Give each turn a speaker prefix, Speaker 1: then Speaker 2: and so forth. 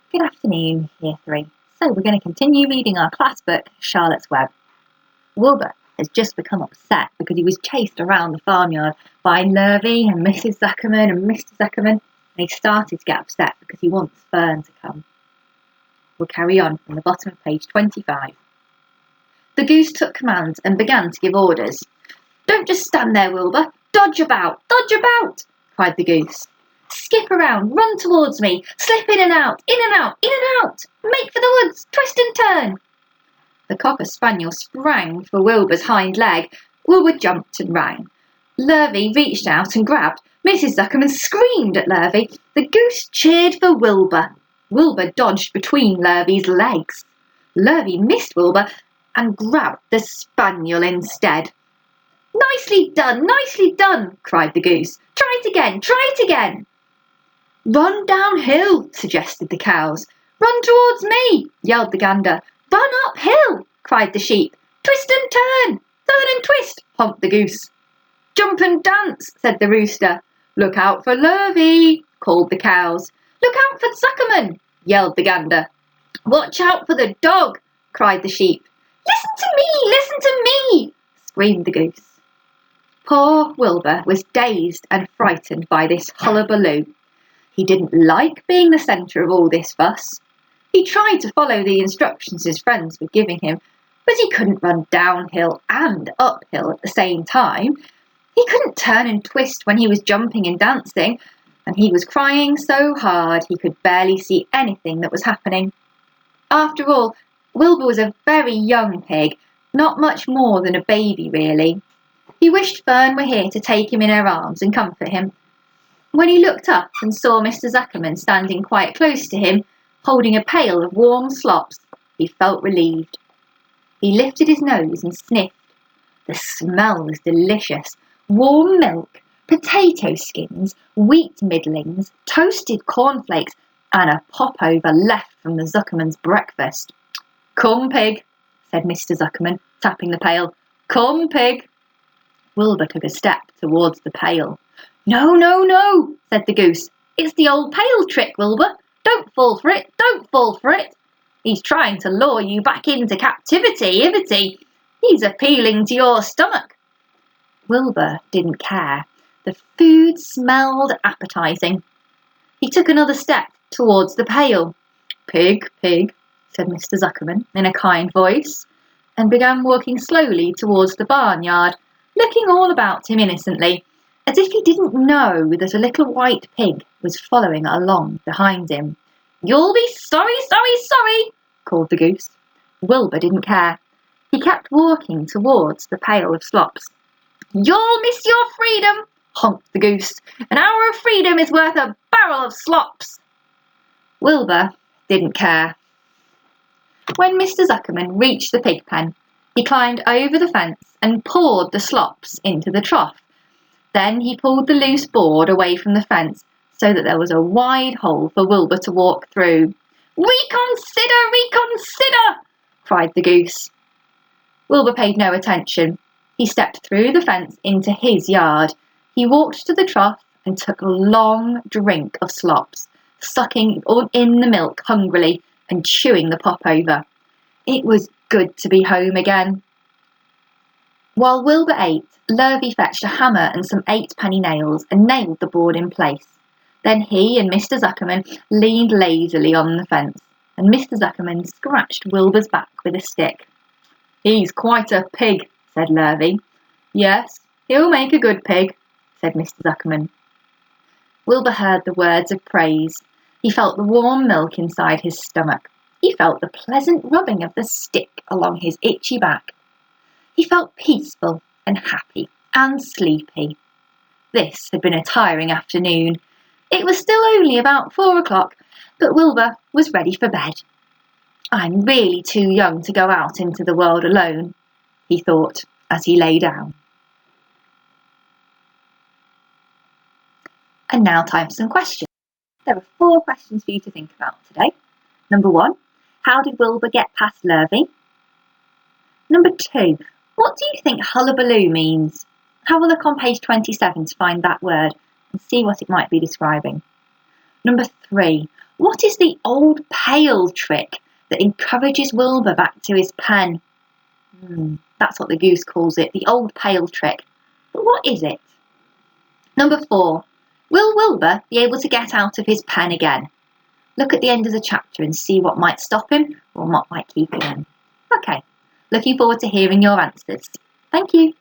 Speaker 1: Good afternoon, Year 3. So we're going to continue reading our class book, Charlotte's Web. Wilbur has just become upset because he was chased around the farmyard by Lurvy and Mrs. Zuckerman and Mr. Zuckerman, and he started to get upset because he wants Fern to come. We'll carry on from the bottom of page 25. The goose took command and began to give orders. "Don't just stand there, Wilbur. Dodge about, cried the goose. "Skip around, run towards me, slip in and out, in and out, in and out. Make for the woods, twist and turn." The cocker spaniel sprang for Wilbur's hind leg. Wilbur jumped and ran. Lurvy reached out and grabbed. Mrs. Zuckerman screamed at Lurvy. The goose cheered for Wilbur. Wilbur dodged between Lurvy's legs. Lurvy missed Wilbur and grabbed the spaniel instead. Nicely done, cried the goose. Try it again. Run downhill, suggested the cows. Run towards me, yelled the gander. Run uphill, cried the sheep. Twist and turn and twist, honked the goose. Jump and dance, said the rooster. Look out for Lurvy, called the cows. Look out for Zuckerman, yelled the gander. Watch out for the dog, cried the sheep. Listen to me, screamed the goose. Poor Wilbur was dazed and frightened by this hullabaloo. He didn't like being the centre of all this fuss. He tried to follow the instructions his friends were giving him, but he couldn't run downhill and uphill at the same time. He couldn't turn and twist when he was jumping and dancing, and he was crying so hard he could barely see anything that was happening. After all, Wilbur was a very young pig, not much more than a baby really. He wished Fern were here to take him in her arms and comfort him. When he looked up and saw Mr. Zuckerman standing quite close to him, holding a pail of warm slops, he felt relieved. He lifted his nose and sniffed. The smell was delicious. Warm milk, potato skins, wheat middlings, toasted cornflakes, and a popover left from the Zuckerman's breakfast. Come, pig, said Mr. Zuckerman, tapping the pail. Come, pig. Wilbur took a step towards the pail. No, said the goose. It's the old pail trick, Wilbur. Don't fall for it. He's trying to lure you back into captivity, isn't he? He's appealing to your stomach. Wilbur didn't care. The food smelled appetising. He took another step towards the pail. Pig, said Mr. Zuckerman in a kind voice, and began walking slowly towards the barnyard, looking all about him innocently, as if he didn't know that a little white pig was following along behind him. You'll be sorry, called the goose. Wilbur didn't care. He kept walking towards the pail of slops. You'll miss your freedom, honked the goose. An hour of freedom is worth a barrel of slops. Wilbur didn't care. When Mr. Zuckerman reached the pig pen, he climbed over the fence and poured the slops into the trough. Then he pulled the loose board away from the fence so that there was a wide hole for Wilbur to walk through. Reconsider, cried the goose. Wilbur paid no attention. He stepped through the fence into his yard. He walked to the trough and took a long drink of slops, sucking in the milk hungrily and chewing the popover. It was good to be home again. While Wilbur ate, Lurvy fetched a hammer and some 8-penny nails and nailed the board in place. Then he and Mr. Zuckerman leaned lazily on the fence, and Mr. Zuckerman scratched Wilbur's back with a stick. He's quite a pig, said Lurvy. Yes, he'll make a good pig, said Mr. Zuckerman. Wilbur heard the words of praise. He felt the warm milk inside his stomach. He felt the pleasant rubbing of the stick along his itchy back. He felt peaceful and happy and sleepy. This had been a tiring afternoon. It was still only about 4 o'clock, but Wilbur was ready for bed. I'm really too young to go out into the world alone, he thought as he lay down. And now time for some questions. There are 4 questions for you to think about today. Number 1, how did Wilbur get past Lurvy? Number 2, what do you think hullabaloo means? Have a look on page 27 to find that word and see what it might be describing. Number 3, What is the old pail trick that encourages Wilbur back to his pen? That's what the goose calls it, the old pail trick. But what is it? Number 4. Will Wilbur be able to get out of his pen again? Look at the end of the chapter and see what might stop him or what might keep him in. Okay, looking forward to hearing your answers. Thank you.